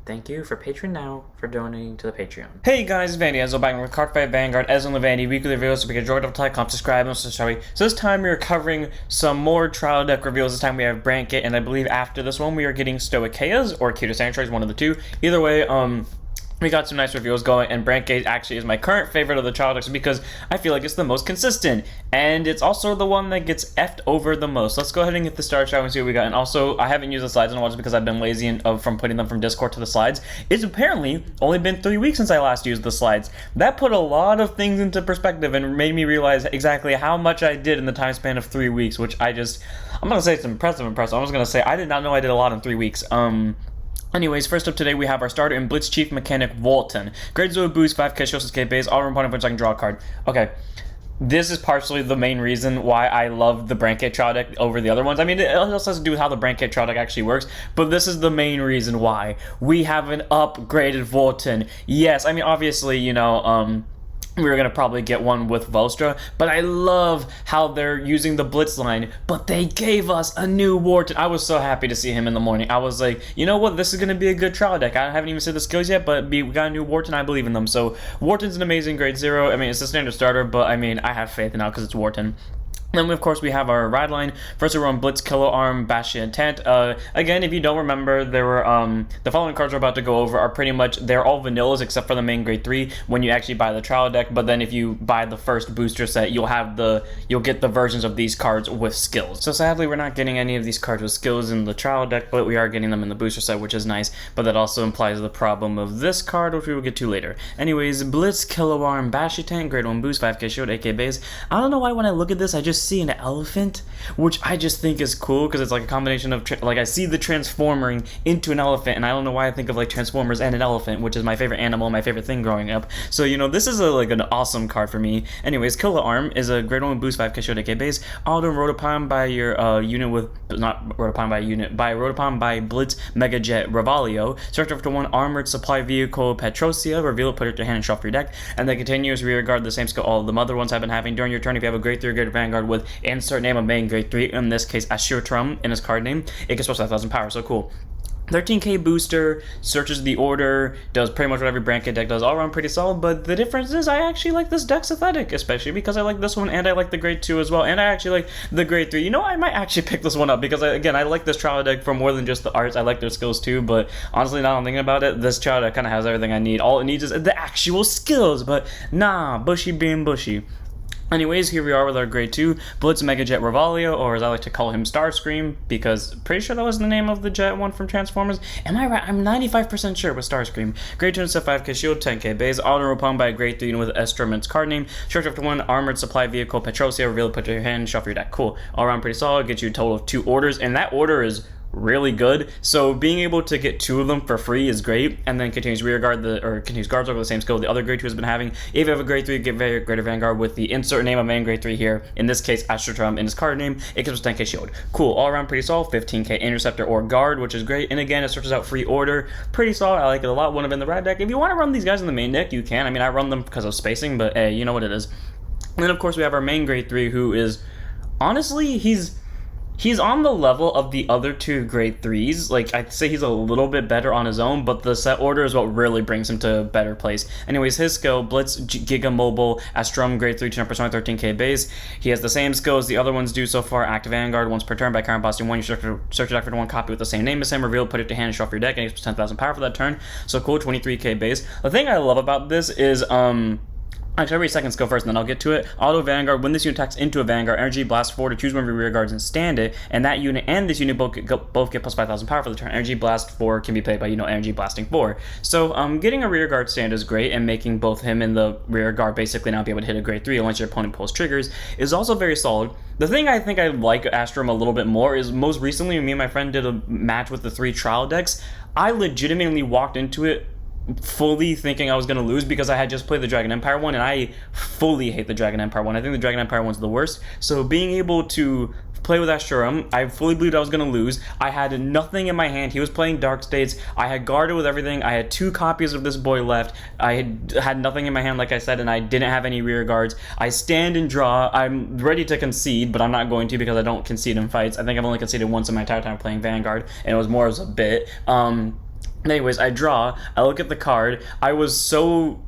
Thank you for Patreon now for donating to the Patreon. Hey guys, it's Vanity, Ezel back with Card Fight Vanguard, Ezel and Vanity weekly reviews, so we can join up, like, comment, subscribe, and so this time we are covering some more trial deck reviews. This time we have Branket, and I believe after this one we are getting Stoicheas or Keer List, one of the two. Either way, we got some nice reviews going, and Branket actually is my current favorite of the trial decks because I feel like it's the most consistent, and it's also the one that gets effed over the most. Let's go ahead and get the start shot and see what we got. And also, I haven't used the slides in a while just because I've been lazy from putting them from Discord to the slides. It's apparently only been 3 weeks since I last used the slides. That put a lot of things into perspective and made me realize exactly how much I did in the time span of 3 weeks, which I'm gonna say it's impressive. I'm just gonna say I did not know I did a lot in 3 weeks. Anyways, first up today we have our starter in Blitz Chief Mechanic Walton. Grade 0 boost, 5k shows escape base, all opponent puts I can draw a card. Okay. This is partially the main reason why I love the Branket trial deck over the other ones. I mean, it also has to do with how the Branket trial deck actually works, but this is the main reason why. We have an upgraded Walton. Yes, I mean, obviously, we were going to probably get one with Vostra, but I love how they're using the Blitz line, but they gave us a new Wharton. I was so happy to see him in the morning. I was like, you know what, this is going to be a good trial deck. I haven't even said the skills yet, but we got a new Wharton. I believe in them. So Wharton's an amazing grade 0. I mean, it's a standard starter, but I mean, I have faith now because it's Wharton. Then, of course, we have our ride line. First, we're on Blitz, Killer Arm, Bastion, and Tent. Again, if you don't remember, there were the following cards we're about to go over are pretty much, they're all vanillas except for the main grade 3 when you actually buy the trial deck. But then if you buy the first booster set, you'll get the versions of these cards with skills. So sadly, we're not getting any of these cards with skills in the trial deck, but we are getting them in the booster set, which is nice. But that also implies the problem of this card, which we will get to later. Anyways, Blitz, Killer Arm, Bastion, Tent, grade 1 boost, 5k shield, 8k base. I don't know why when I look at this, I just see an elephant, which I just think is cool because it's like a combination of I see the transforming into an elephant, and I don't know why I think of like Transformers and an elephant, which is my favorite animal, my favorite thing growing up. So this is an awesome card for me. Anyways, Killer Arm is a grade 1 boost, 5k shield, 8k base. Auto Rotopon by your unit with not Rotopon by unit by Rotopon by Blitz Mega Jet Revalio. Search after one armored supply vehicle Petrosia, reveal it, put it to your hand and shuffle your deck, and then continuous rear guard, the same skill all of the other ones have been having during your turn. If you have a grade 3 or greater Vanguard with insert name of main grade 3, in this case Asuram in his card name, it gets plus 5,000 power, so cool. 13k booster, searches the order, does pretty much what every Branket deck does, all around pretty solid, but the difference is I actually like this deck's aesthetic, especially because I like this one, and I like the grade 2 as well, and I actually like the grade 3. I might actually pick this one up, because I like this trial deck for more than just the arts. I like their skills too, but honestly, now I'm thinking about it, this trial deck kind of has everything I need. All it needs is the actual skills, but nah, bushy being bushy. Anyways, here we are with our grade 2, Blitz Mega Jet Revalio, or as I like to call him, Starscream, because pretty sure that was the name of the jet one from Transformers. Am I right? I'm 95% sure it was Starscream. Grade 2 set 5k shield, 10k base, auto repelled by a grade 3 with Estromant's card name. Search after one armored supply vehicle, Petrosia, reveal it, put it in your hand, shuffle your deck. Cool. All around pretty solid, gets you a total of 2 orders, and that order is really good. So being able to get 2 of them for free is great, and then continues continues guards over the same skill the other grade 2 has been having. If you have a grade 3, get very greater Vanguard with the insert name of main grade 3 here. In this case, Astrodrum in his card name. It gives us 10k shield. Cool. All around pretty solid. 15k interceptor or guard, which is great. And again, it searches out free order. Pretty solid. I like it a lot. One of in the rad deck. If you want to run these guys in the main deck, you can. I mean, I run them because of spacing, but hey, you know what it is. And then of course we have our main grade 3, who is honestly He's on the level of the other 2 grade 3s. Like, I'd say he's a little bit better on his own, but the set order is what really brings him to a better place. Anyways, his skill, Blitz, Giga Mobile, Astrum, grade 3, 10%, 13k base. He has the same skills the other ones do so far. Active Vanguard once per turn by current boss. 1, you search your deck for one copy with the same name as him, reveal, put it to hand, and shuffle your deck, and he gets 10,000 power for that turn. So cool, 23k base. The thing I love about this is, actually, every second skill first, and then I'll get to it. Auto Vanguard, when this unit attacks into a Vanguard, Energy Blast 4 to choose one of your rear guards and stand it, and that unit and this unit both get plus 5,000 power for the turn. Energy Blast 4 can be played by, Energy Blasting 4. So, getting a rear guard stand is great, and making both him and the rear guard basically not be able to hit a grade 3 unless your opponent pulls triggers is also very solid. The thing I think I like Astrum a little bit more is most recently, me and my friend did a match with the 3 trial decks. I legitimately walked into it fully thinking I was going to lose because I had just played the Dragon Empire one, and I fully hate the Dragon Empire one. I think the Dragon Empire one's the worst. So being able to play with Asuram, I fully believed I was going to lose. I had nothing in my hand. He was playing Dark States. I had guarded with everything. I had 2 copies of this boy left. I had nothing in my hand, like I said, and I didn't have any rear guards. I stand and draw. I'm ready to concede, but I'm not going to because I don't concede in fights. I think I've only conceded once in my entire time playing Vanguard, and it was more as a bit. Anyways, I draw, I look at the card, I was so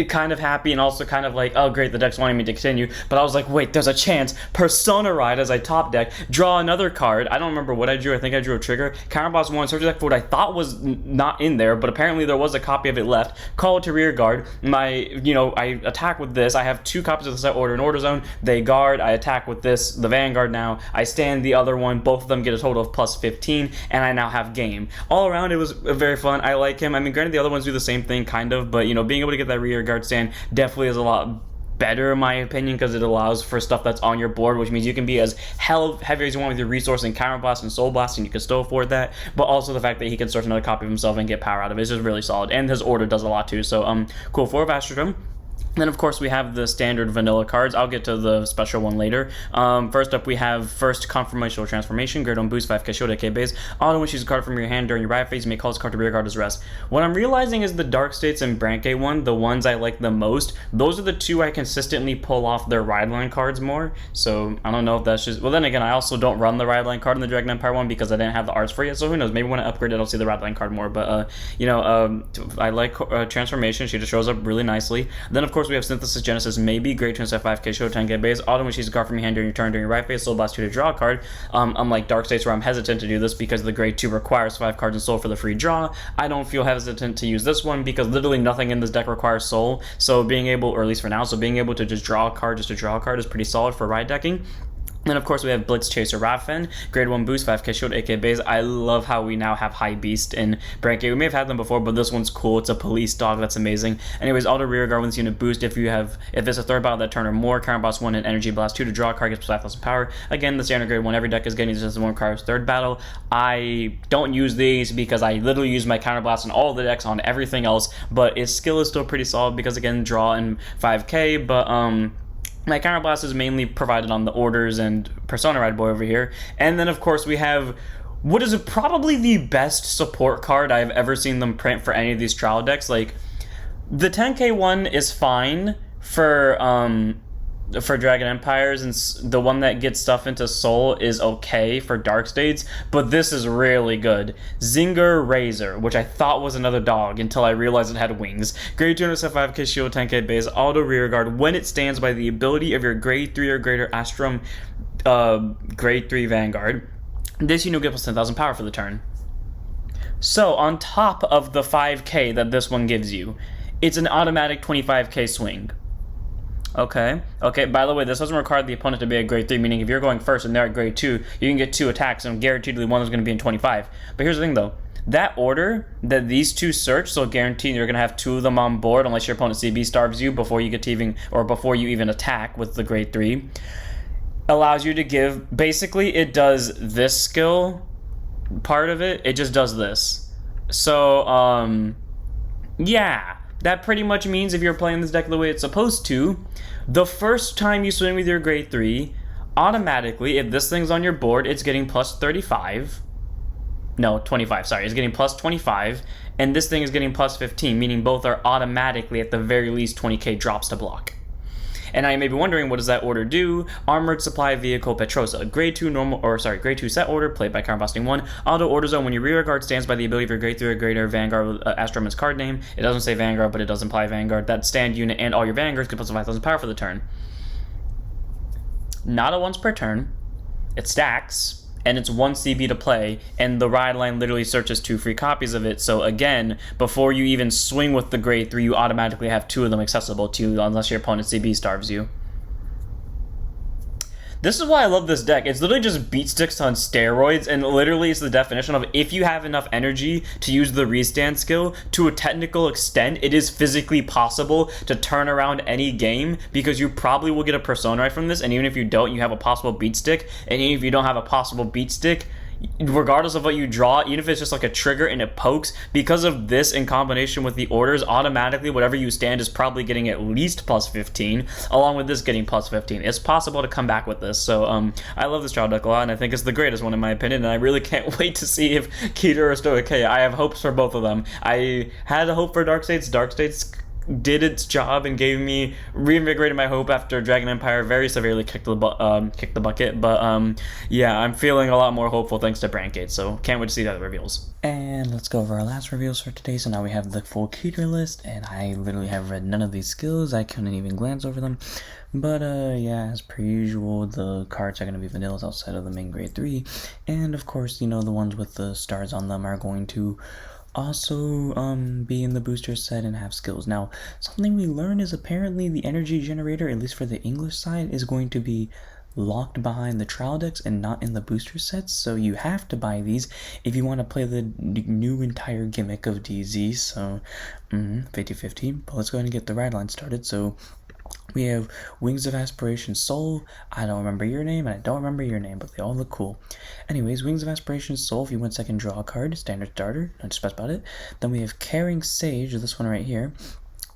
kind of happy and also kind of like, oh great, the deck's wanting me to continue, but I was like, wait, there's a chance. Persona Ride as I top deck, draw another card. I don't remember what I drew. I think I drew a trigger. Counterboss 1, search deck for what I thought was not in there, but apparently there was a copy of it left. Call it to rear guard. I attack with this. I have 2 copies of the set order in order zone. They guard. I attack with this, the Vanguard now. I stand the other one. Both of them get a total of plus 15, and I now have game. All around, it was very fun. I like him. I mean, granted, the other ones do the same thing, kind of, but, being able to get that rear guard stand definitely is a lot better in my opinion, because it allows for stuff that's on your board, which means you can be as heavy as you want with your resource and counter blast and soul blast, and you can still afford that, but also the fact that he can search another copy of himself and get power out of it is just really solid, and his order does a lot too. So cool. 4 of Asuram. Then, of course, we have the standard vanilla cards. I'll get to the special one later. First up, we have first Confirmational Transformation. Grade 1 boost, 5k shield, 8k base. Auto, when you choose a card from your hand during your ride phase, you may call this card to rear guard as rest. What I'm realizing is the Dark States and Branke one, the ones I like the most, those are the 2 I consistently pull off their ride line cards more. So, I don't know if that's just... Well, then again, I also don't run the ride line card in the Dragon Empire one because I didn't have the arts for it yet. So, who knows? Maybe when I upgrade it, I'll see the ride line card more. But, I like Transformation. She just shows up really nicely. Then, of course, we have Synthesis Genesis. Maybe Great Twin Set 5k show 10k base. Auto, when she's a card from your hand during your turn during your right phase, Soul Blast 2 to draw a card. Unlike Dark States, where I'm hesitant to do this because the Grade 2 requires 5 cards in Soul for the free draw, I don't feel hesitant to use this one because literally nothing in this deck requires Soul. So being able, or at least for now, being able to just draw a card just to draw a card is pretty solid for ride decking. Then, of course, we have Blitz Chaser Raffen, Grade 1 boost, 5k shield, 8k base. I love how we now have High Beast in Branke. We may have had them before, but this one's cool. It's a police dog. That's amazing. Anyways, auto rear guard when this unit boost. If it's a third battle that turn or more, Counter Boss 1 and Energy Blast 2 to draw a card gets 5,000 power. Again, the standard Grade 1, every deck is getting this as one card's third battle. I don't use these because I literally use my Counter Blast on all the decks on everything else, but its skill is still pretty solid because, again, draw and 5k, but, my Counter Blast is mainly provided on the orders and Persona Ride Boy over here. And then, of course, we have what is probably the best support card I've ever seen them print for any of these trial decks. Like, the 10k one is fine for Dragon Empires, and the one that gets stuff into Soul is okay for Dark States, but this is really good. Zinger Razor, which I thought was another dog until I realized it had wings. Grade 2 5k shield, 10k base, auto rear guard when it stands by the ability of your Grade 3 or greater Asuram Grade 3 Vanguard. This unit gives us 10,000 power for the turn. So, on top of the 5k that this one gives you, it's an automatic 25k swing. Okay, by the way, this doesn't require the opponent to be at Grade 3, meaning if you're going first and they're at Grade 2, you can get 2 attacks, and guaranteedly one is going to be in 25. But here's the thing, though. That order that these 2 search, so guaranteed you're going to have 2 of them on board, unless your opponent CB starves you before you get to even, or before you even attack with the Grade 3, allows you to give, basically, it does this skill part of it, it just does this. So, yeah. That pretty much means if you're playing this deck the way it's supposed to, the first time you swing with your Grade 3, automatically, if this thing's on your board, it's getting plus 35. No, 25, sorry. It's getting plus 25, and this thing is getting plus 15, meaning both are automatically, at the very least, 20k drops to block. And now you may be wondering, what does that order do? Armored Supply Vehicle Petrosa. Grade 2 Grade 2 set order, played by Counterblasting 1. Auto order zone, when your rear guard stands by the ability of your Grade 3 or greater Vanguard with Astroman's card name. It doesn't say Vanguard, but it does imply Vanguard. That stand unit and all your Vanguards get plus 5,000 power for the turn. Not a once per turn. It stacks, and it's 1 CB to play, and the ride line literally searches 2 free copies of it. So again, before you even swing with the Grade 3, you automatically have 2 of them accessible to you, unless your opponent CB starves you. This is why I love this deck. It's literally just beat sticks on steroids, and literally it's the definition of if you have enough energy to use the restand skill to a technical extent, it is physically possible to turn around any game, because you probably will get a Persona Ride from this, and even if you don't, you have a possible beat stick, and even if you don't have a possible beat stick, regardless of what you draw, even if it's just like a trigger and it pokes, because of this in combination with the orders, automatically whatever you stand is probably getting at least plus 15, along with this getting plus 15. It's possible to come back with this. So I love this trial deck a lot, and I think it's the greatest one in my opinion, and I really can't wait to see if Keter or Stoic. I have hopes for both of them. I had a hope for Dark States. Dark States did its job and reinvigorated my hope after Dragon Empire very severely kicked the bucket. But yeah, I'm feeling a lot more hopeful thanks to Brandgate. So can't wait to see the other reveals. And let's go over our last reveals for today. So now we have the full Keer List, and I literally have read none of these skills. I couldn't even glance over them. But yeah, as per usual, the cards are going to be vanillas outside of the main grade 3. And of course, the ones with the stars on them are going to also be in the booster set and have skills. Now, something we learned is apparently the energy generator, at least for the English side, is going to be locked behind the trial decks and not in the booster sets, so you have to buy these if you want to play the new entire gimmick of DZ. So 50-50. But let's go ahead and get the ride line started. So we have Wings of Aspiration Soul. I don't remember your name, and I don't remember your name, but they all look cool. Anyways, Wings of Aspiration Soul, if you win second, draw a card. Standard starter, not just about it. Then we have Caring Sage, this one right here.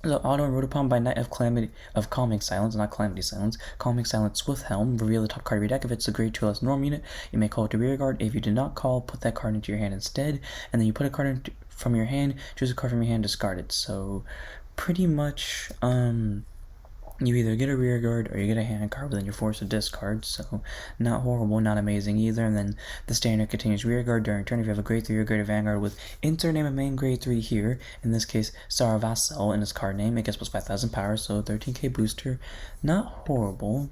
The auto and wrote upon by Knight of Calming Silence, not Calamity Silence. Calming Silence Swift Helm. Reveal the top card of your deck. If it's a grade 2 less norm unit, you may call it to rear guard. If you did not call, put that card into your hand instead. And then you put a card from your hand, choose a card from your hand, discard it. So pretty much you either get a rear guard or you get a hand card, but then you're forced to discard, so not horrible, not amazing either. And then the standard continues rear guard during turn. If you have a grade 3 or greater Vanguard with insert name of main grade 3 here, in this case Saravassal in its card name, it gets plus 5,000 power, so 13k booster, not horrible.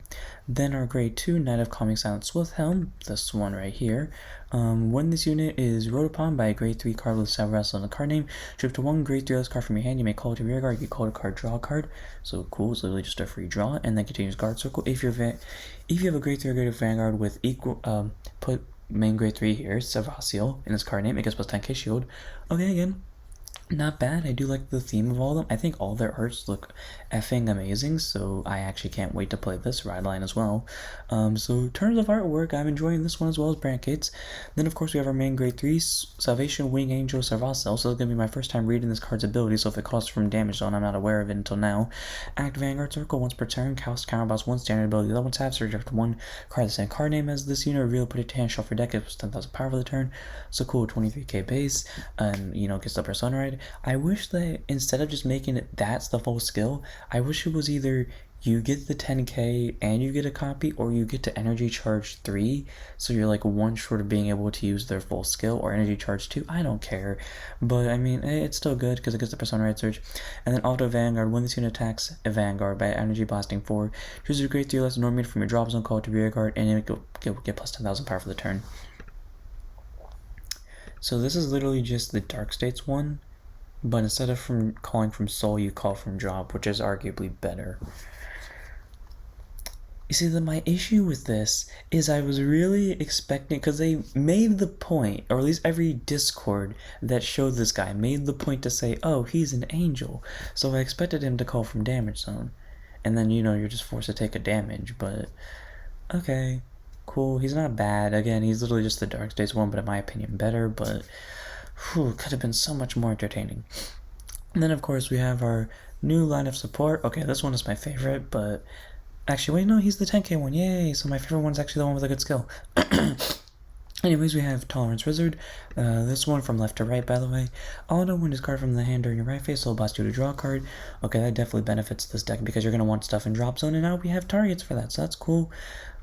Then our grade 2 Knight of Calming Silence Swift Helm, this one right here. When this unit is wrote upon by a grade 3 card with Saravassal in the card name, shift to one grade 3 less card from your hand, you may call it to rear guard. You call it a card, draw a card. So cool, it's literally just a free draw, and then continues guard circle. If you have a grade 3 or greater Vanguard with equal put main grade 3 here, Saravassal in its card name, it gets plus 10k shield. Okay, again, not bad. I do like the theme of all of them. I think all their arts look effing amazing, so I actually can't wait to play this ride line as well. So in terms of artwork, I'm enjoying this one as well as Brandgate's. Then of course we have our main grade 3, Salvation Wing Angel Sarvassal. So it's going to be my first time reading this card's ability, so if it costs from damage zone, I'm not aware of it until now. Act Vanguard Circle once per turn, cast counterboss 1 standard ability. The other ones have search after 1 card the same card name as this unit, reveal, put it to hand, shuffle your deck, it was 10,000 power for the turn. So cool, 23k base, and gets the persona right. I wish that instead of just making it that's the full skill, I wish it was either you get the 10k and you get a copy, or you get to energy charge 3, so you're like one short of being able to use their full skill, or energy charge 2. I don't care, but I mean it's still good because it gets the persona right search. And then auto Vanguard, when this unit attacks a Vanguard by energy blasting 4, choose a grade 3 less norm unit from your drop zone, call it to rear guard, and it will get plus 10,000 power for the turn. So this is literally just the Dark States one, but instead of calling from soul, you call from drop, which is arguably better. You see, my issue with this is I was really expecting, because they made the point, or at least every Discord that showed this guy made the point to say, oh, he's an angel, so I expected him to call from damage zone, and then you're just forced to take a damage. But okay, cool, he's not bad. Again, he's literally just the Dark States one, but in my opinion better, but could have been so much more entertaining. And then of course we have our new line of support. Okay, this one is my favorite, but actually wait, no, he's the 10k one, yay! So my favorite one's actually the one with a good skill. Anyways, we have Tolerance Wizard, this one from left to right, by the way. Auto, when this card from the hand during your right phase, so blast you to draw a card. Okay, that definitely benefits this deck because you're going to want stuff in drop zone, and now we have targets for that, so that's cool.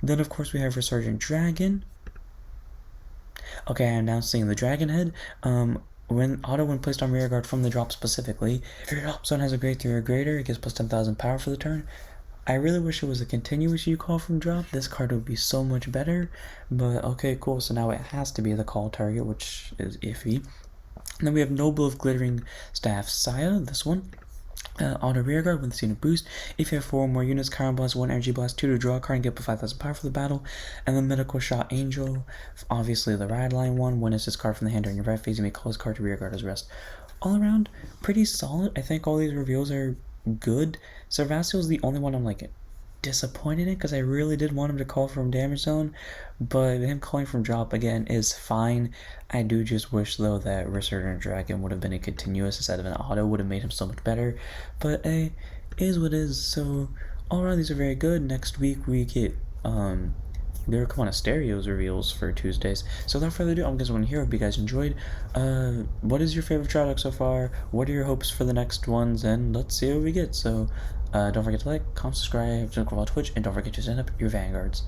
Then of course we have Resurgent Dragon. Okay, I'm now seeing the Dragon Head. When placed on rear guard from the drop specifically, if your drop zone has a grade 3 or greater, it gets plus 10,000 power for the turn. I really wish it was a continuous you call from drop. This card would be so much better, but okay, cool. So now it has to be the call target, which is iffy. And then we have Noble of Glittering Staff Saya, this one. Auto rear guard, when this unit boost, if you have 4 or more units, Chiron blast 1, energy blast 2 to draw a card and get plus 5,000 power for the battle. And then Medical Shot Angel, obviously the ride line one, when it's this card from the hand during your right phase, you may call this card to rear guard as rest. All around, pretty solid. I think all these reveals are good. Sarvassal is the only one I'm like disappointed in because I really did want him to call from damage zone, but him calling from drop again is fine. I do just wish though that Resurgent Dragon would have been a continuous instead of an auto, would have made him so much better, but is what is. So all around these are very good. Next week we get there are kind of stereos reveals for Tuesdays. So without further ado, I'm just want to hear. Hope you guys enjoyed. What is your favorite trial deck so far? What are your hopes for the next ones? And let's see what we get. So don't forget to like, comment, subscribe, to follow Twitch, and don't forget to send up your vanguards.